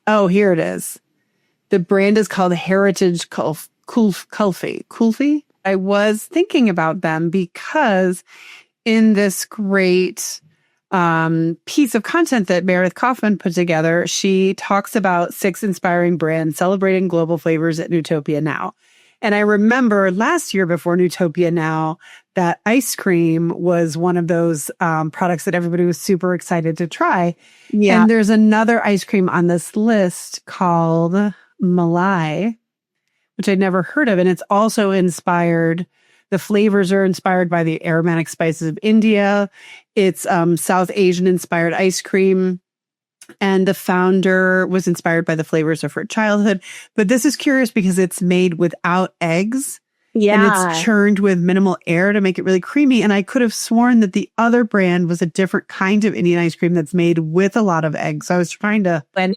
Oh, here it is. The brand is called Heritage Kulfi. I was thinking about them because in this great piece of content that Meredith Kaufman put together, she talks about 6 inspiring brands celebrating global flavors at Newtopia Now. And I remember last year before Newtopia Now, that ice cream was one of those products that everybody was super excited to try. Yeah. And there's another ice cream on this list called Malai, which I'd never heard of. And it's also inspired, the flavors are inspired by the aromatic spices of India. It's South Asian inspired ice cream. And the founder was inspired by the flavors of her childhood. But this is curious because it's made without eggs. Yeah. And it's churned with minimal air to make it really creamy. And I could have sworn that the other brand was a different kind of Indian ice cream that's made with a lot of eggs. So I was trying to... I'm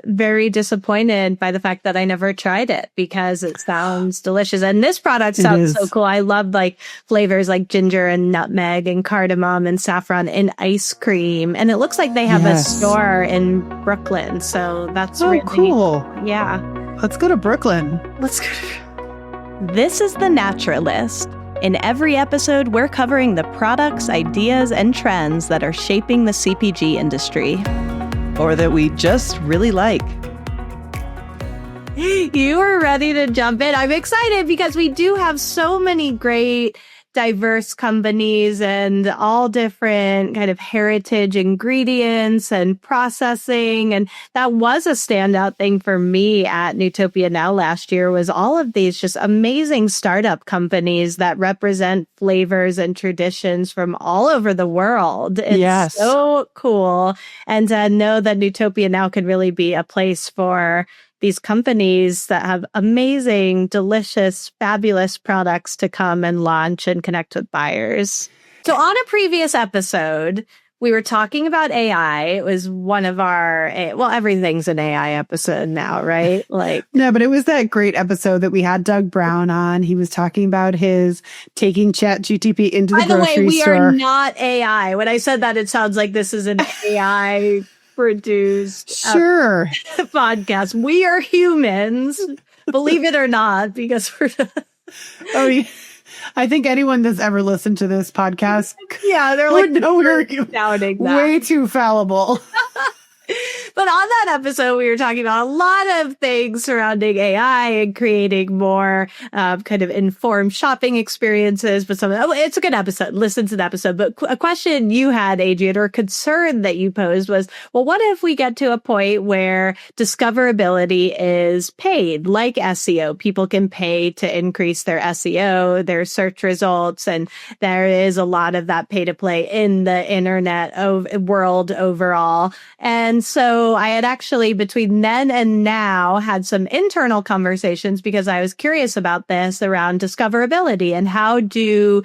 very disappointed by the fact that I never tried it because it sounds delicious. And this product sounds so cool. I love like flavors like ginger and nutmeg and cardamom and saffron in ice cream. And it looks like they have a store in Brooklyn. So that's really cool. Yeah. Let's go to Brooklyn. Let's go. This is The Naturalist. In every episode, we're covering the products, ideas, and trends that are shaping the CPG industry. Or that we just really like. You are ready to jump in. I'm excited because we do have so many great, diverse companies and all different kind of heritage ingredients and processing. And that was a standout thing for me at Newtopia Now last year, was all of these just amazing startup companies that represent flavors and traditions from all over the world. It's so cool. And to know that Newtopia Now could really be a place for these companies that have amazing, delicious, fabulous products to come and launch and connect with buyers. So on a previous episode, we were talking about AI. It was one of our, well, everything's an AI episode now, right? Like, no, but it was that great episode that we had Doug Brown on. He was talking about his taking ChatGPT into the grocery store. By the way, we are not AI. When I said that, it sounds like this is an AI produced podcast. We are humans, believe it or not, because we're I think anyone that's ever listened to this podcast, they're like, no, we're doubting that. Way too fallible. But on that episode, we were talking about a lot of things surrounding AI and creating more kind of informed shopping experiences. But it's a good episode. Listen to the episode. But a question you had, Adrienne, or a concern that you posed was, well, what if we get to a point where discoverability is paid, like SEO? People can pay to increase their SEO, their search results, and there is a lot of that pay to play in the internet world overall. And so I had actually, between then and now, had some internal conversations because I was curious about this around discoverability and how do,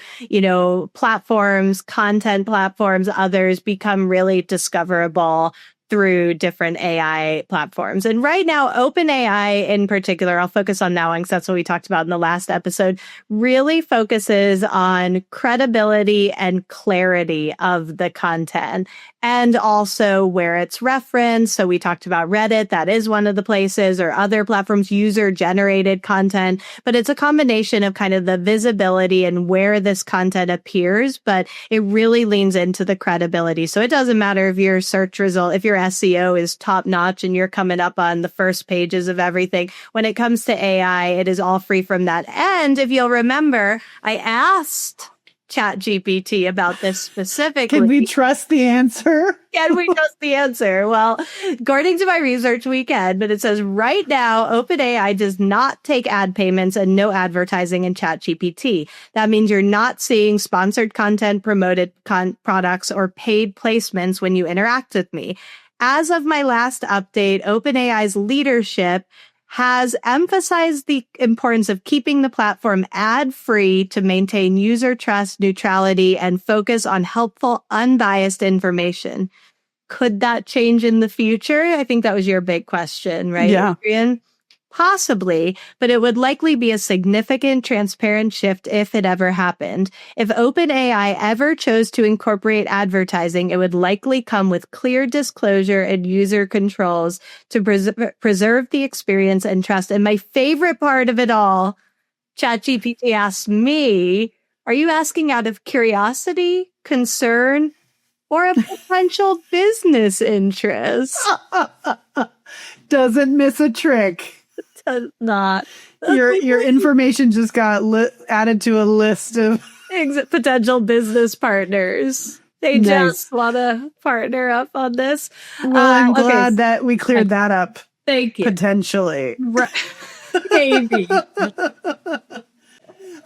platforms, content platforms, others become really discoverable through different AI platforms. And right now, OpenAI in particular, I'll focus on now because that's what we talked about in the last episode, really focuses on credibility and clarity of the content and also where it's referenced. So we talked about Reddit. That is one of the places, or other platforms, user-generated content. But it's a combination of kind of the visibility and where this content appears, but it really leans into the credibility. So it doesn't matter if your search result, if your SEO is top notch and you're coming up on the first pages of everything. When it comes to AI, it is all free from that. And if you'll remember, I asked ChatGPT about this specifically. Can we trust the answer? Can we trust the answer? Well, according to my research, we can, but it says right now, OpenAI does not take ad payments and no advertising in ChatGPT. That means you're not seeing sponsored content, promoted products, or paid placements when you interact with me. As of my last update, OpenAI's leadership has emphasized the importance of keeping the platform ad-free to maintain user trust, neutrality, and focus on helpful, unbiased information. Could that change in the future? I think that was your big question, right, Adrienne? Possibly, but it would likely be a significant transparent shift if it ever happened. If OpenAI ever chose to incorporate advertising, it would likely come with clear disclosure and user controls to preserve the experience and trust. And my favorite part of it all, ChatGPT asked me, are you asking out of curiosity, concern, or a potential business interest? Doesn't miss a trick. Does not. Your information just got added to a list of potential business partners. They just want to partner up on this. Well, I'm glad that we cleared that up. Thank you. Potentially. Maybe.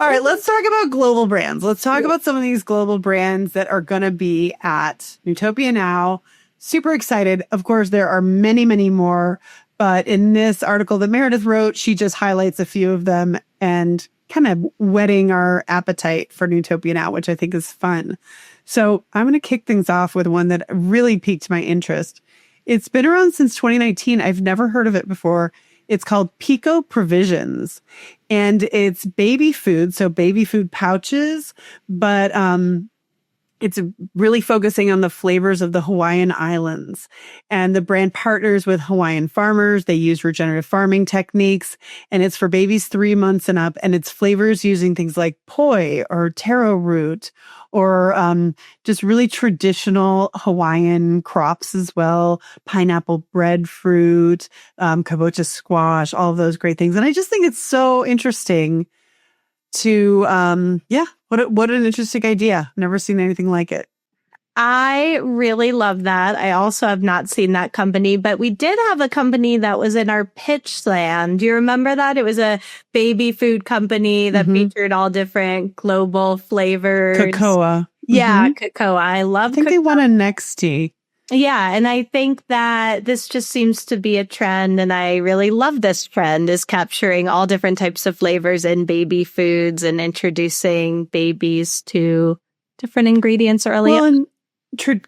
All right, let's talk about global brands. Let's talk about some of these global brands that are going to be at Newtopia Now. Super excited. Of course, there are many, many more. But in this article that Meredith wrote, she just highlights a few of them and kind of whetting our appetite for Newtopia Now, which I think is fun. So I'm going to kick things off with one that really piqued my interest. It's been around since 2019. I've never heard of it before. It's called Piko Provisions, and it's baby food, so baby food pouches, but it's really focusing on the flavors of the Hawaiian Islands. And the brand partners with Hawaiian farmers. They use regenerative farming techniques, and it's for babies 3 months and up. And it's flavors using things like poi or taro root or just really traditional Hawaiian crops as well. Pineapple breadfruit, kabocha squash, all of those great things. And I just think it's so interesting to, what an interesting idea. Never seen anything like it. I really love that. I also have not seen that company, but we did have a company that was in our pitch slam. Do you remember that? It was a baby food company that featured all different global flavors. Cocoa. Yeah, cocoa. I love I think they won a Nexty. Yeah, and I think that this just seems to be a trend, and I really love this trend, is capturing all different types of flavors in baby foods and introducing babies to different ingredients early on. And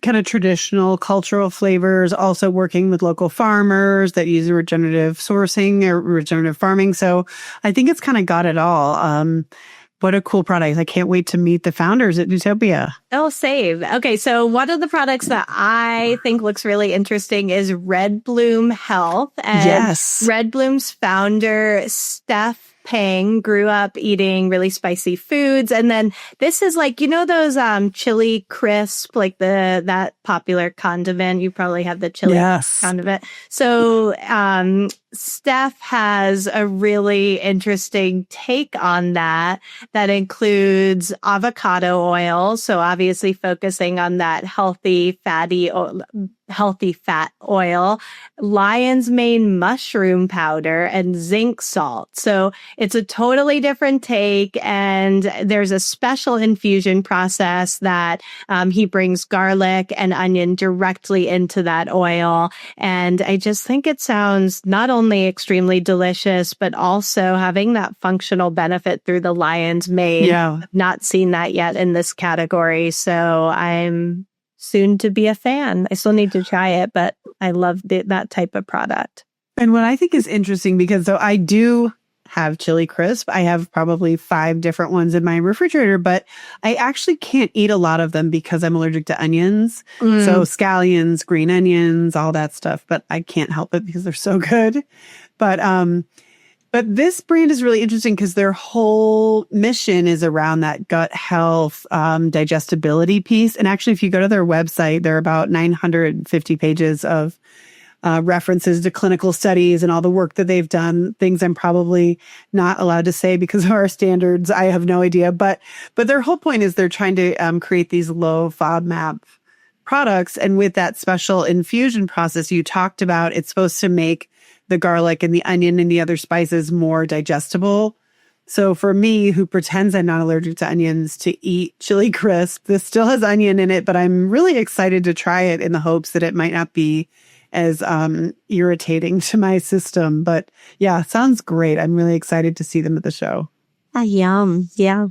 kind of traditional cultural flavors, also working with local farmers that use regenerative sourcing or regenerative farming. So I think it's kind of got it all. What a cool product. I can't wait to meet the founders at Newtopia. Oh, save. Okay, so one of the products that I think looks really interesting is Redbloom Health. And yes. Redbloom's founder, Steph Pang, grew up eating really spicy foods. And then this is like, you know, those chili crisp, like that popular condiment. You probably have the chili condiment. So Steph has a really interesting take on that includes avocado oil. So obviously focusing on that healthy fat oil, lion's mane mushroom powder, and zinc salt. So it's a totally different take. And there's a special infusion process that he brings garlic and onion directly into that oil. And I just think it sounds not only extremely delicious, but also having that functional benefit through the lion's mane. Yeah. I've not seen that yet in this category. So I'm soon to be a fan. I still need to try it, but I love that type of product. And what I think is interesting, because so I do have chili crisp. I have probably 5 different ones in my refrigerator, but I actually can't eat a lot of them because I'm allergic to onions. So scallions, green onions, all that stuff, but I can't help it because they're so good. But this brand is really interesting because their whole mission is around that gut health, digestibility piece. And actually, if you go to their website, there are about 950 pages of references to clinical studies and all the work that they've done, things I'm probably not allowed to say because of our standards. I have no idea. But their whole point is they're trying to create these low FODMAP products. And with that special infusion process you talked about, it's supposed to make the garlic and the onion and the other spices more digestible. So for me, who pretends I'm not allergic to onions, to eat chili crisp, this still has onion in it, but I'm really excited to try it in the hopes that it might not be as irritating to my system. But yeah, sounds great. I'm really excited to see them at the show. Yum. Yeah.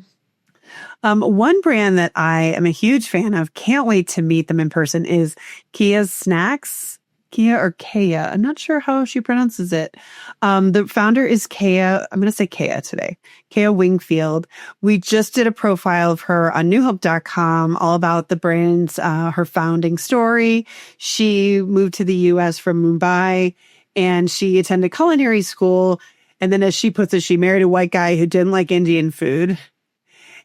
One brand that I am a huge fan of, can't wait to meet them in person, is Keya's Snacks. or Keya. I'm not sure how she pronounces it. The founder is Keya. I'm going to say Keya today. Keya Wingfield. We just did a profile of her on newhope.com, all about the brand's, her founding story. She moved to the U.S. from Mumbai, and she attended culinary school. And then, as she puts it, she married a white guy who didn't like Indian food.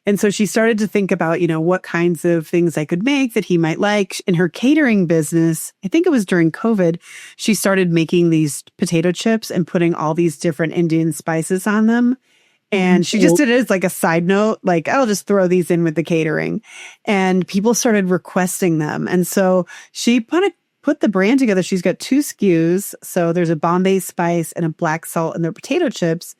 And so she started to think about, what kinds of things I could make that he might like. In her catering business, I think it was during COVID, she started making these potato chips and putting all these different Indian spices on them. And she just did it as like a side note, like, I'll just throw these in with the catering. And people started requesting them. And so she put the brand together. She's got 2 SKUs. So there's a Bombay spice and a black salt in their potato chips.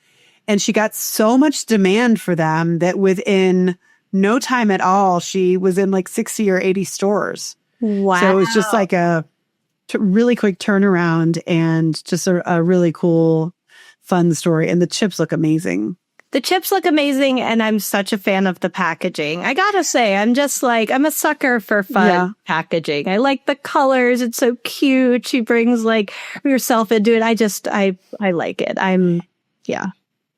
And she got so much demand for them that within no time at all, she was in like 60 or 80 stores. Wow. So it was just like a really quick turnaround and just a really cool, fun story. And the chips look amazing. The chips look amazing, and I'm such a fan of the packaging. I gotta say, I'm a sucker for fun packaging. I like the colors. It's so cute. She brings like herself into it. I like it.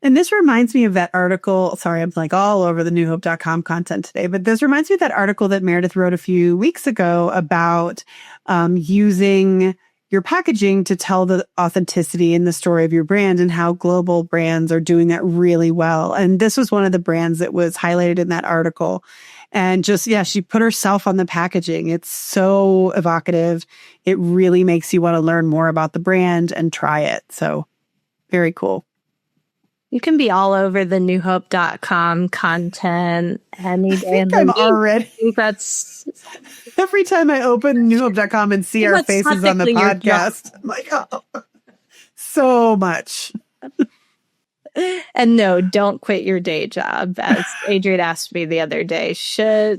And this reminds me of that article. Sorry, I'm like all over the newhope.com content today, but this reminds me of that article that Meredith wrote a few weeks ago about using your packaging to tell the authenticity and the story of your brand, and how global brands are doing that really well. And this was one of the brands that was highlighted in that article. And just, she put herself on the packaging. It's so evocative. It really makes you want to learn more about the brand and try it. So very cool. You can be all over the newhope.com content any day. I'm already. That's every time I open newhope.com and see our faces on the podcast, I'm like, oh, so much. And no, don't quit your day job. As Adrienne asked me the other day,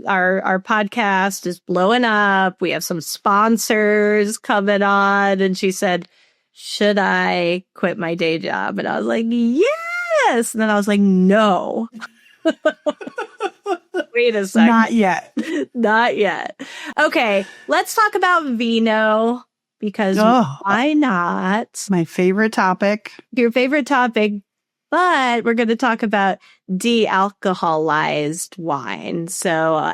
our podcast is blowing up. We have some sponsors coming on. And she said, should I quit my day job? And I was like, yes. And then I was like, no. Wait a second. Not yet. Not yet. Okay, let's talk about vino, because why not? My favorite topic. Your favorite topic. But we're going to talk about de-alcoholized wine. So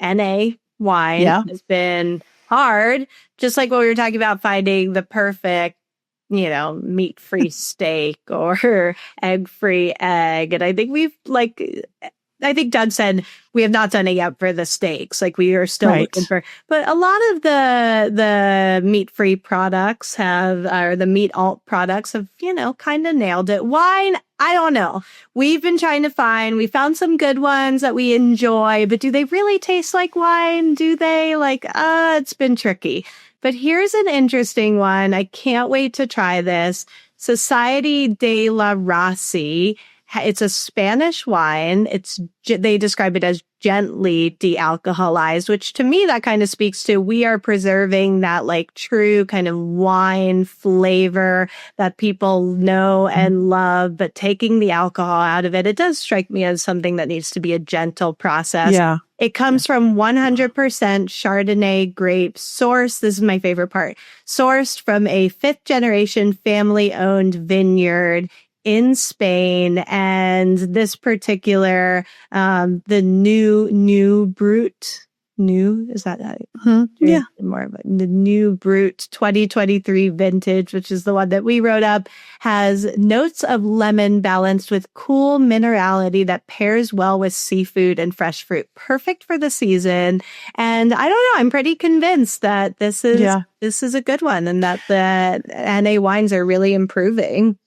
NA wine has been hard, just like what we were talking about, finding the perfect, meat-free steak or egg-free egg. And I think Doug said we have not done it yet for the steaks. Like, we are still looking for, but a lot of the meat-free products or the meat alt products have, kind of nailed it. Wine, I don't know. We've been trying to we found some good ones that we enjoy, but do they really taste like wine? Do they? It's been tricky. But here's an interesting one. I can't wait to try this. Society de la Rassi. It's a Spanish wine. They describe it as gently de-alcoholized, which to me, that kind of speaks to, we are preserving that true kind of wine flavor that people know and love, but taking the alcohol out of it. It does strike me as something that needs to be a gentle process. Yeah. It comes from 100% Chardonnay grapes sourced. This is my favorite part. Sourced from a 5th generation family owned vineyard in Spain. And this particular, the new Brut, is that? Yeah. More of the new Brut 2023 vintage, which is the one that we wrote up, has notes of lemon balanced with cool minerality that pairs well with seafood and fresh fruit. Perfect for the season. And I don't know, I'm pretty convinced that this is a good one, and that the NA wines are really improving.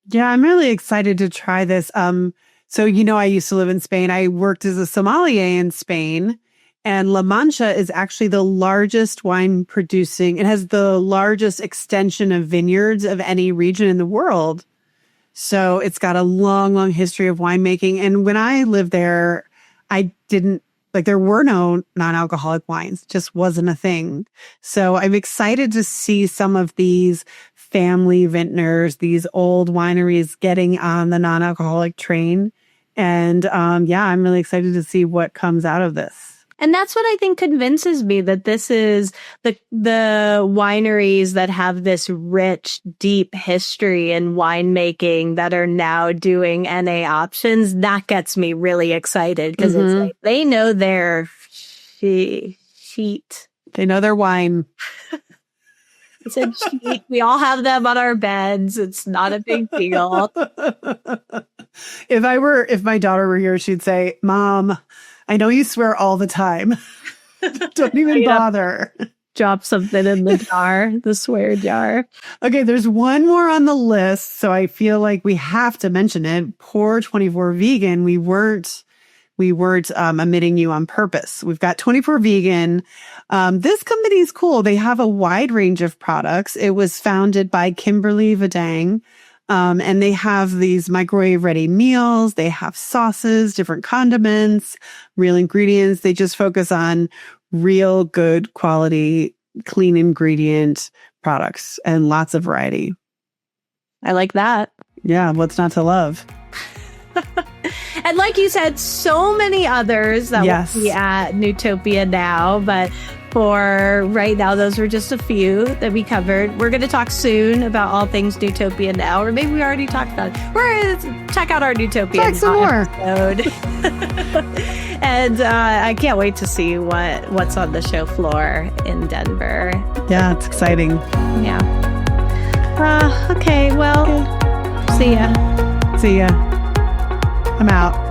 Yeah, I'm really excited to try this. So, I used to live in Spain. I worked as a sommelier in Spain, and La Mancha is actually the largest wine producing. It has the largest extension of vineyards of any region in the world. So it's got a long, long history of winemaking. And when I lived there, there were no non-alcoholic wines, just wasn't a thing. So I'm excited to see some of these family vintners, these old wineries getting on the non-alcoholic train. And I'm really excited to see what comes out of this. And that's what I think convinces me that this is the wineries that have this rich, deep history in winemaking that are now doing NA options. That gets me really excited because it's like they know their sheet. They know their wine. It's a sheet. We all have them on our beds. It's not a big deal. If my daughter were here, she'd say, "Mom, I know you swear all the time. Don't even bother." Drop something in the jar, the swear jar. Okay, there's one more on the list, so I feel like we have to mention it. Pour 24 Vegan. We weren't omitting you on purpose. We've got 24 Vegan. This company's cool. They have a wide range of products. It was founded by Kimberly Vidang. And they have these microwave ready meals. They have sauces, different condiments, real ingredients. They just focus on real good quality, clean ingredient products and lots of variety. I like that. Yeah. What's not to love? And like you said, so many others that will be at Newtopia Now, but for right now, those were just a few that we covered. We're going to talk soon about all things Newtopia Now, or maybe we already talked about it. We're going to check out our Newtopia Now episode. And I can't wait to see what's on the show floor in Denver. Yeah, it's exciting. Yeah. Okay, well, see ya. See ya. I'm out.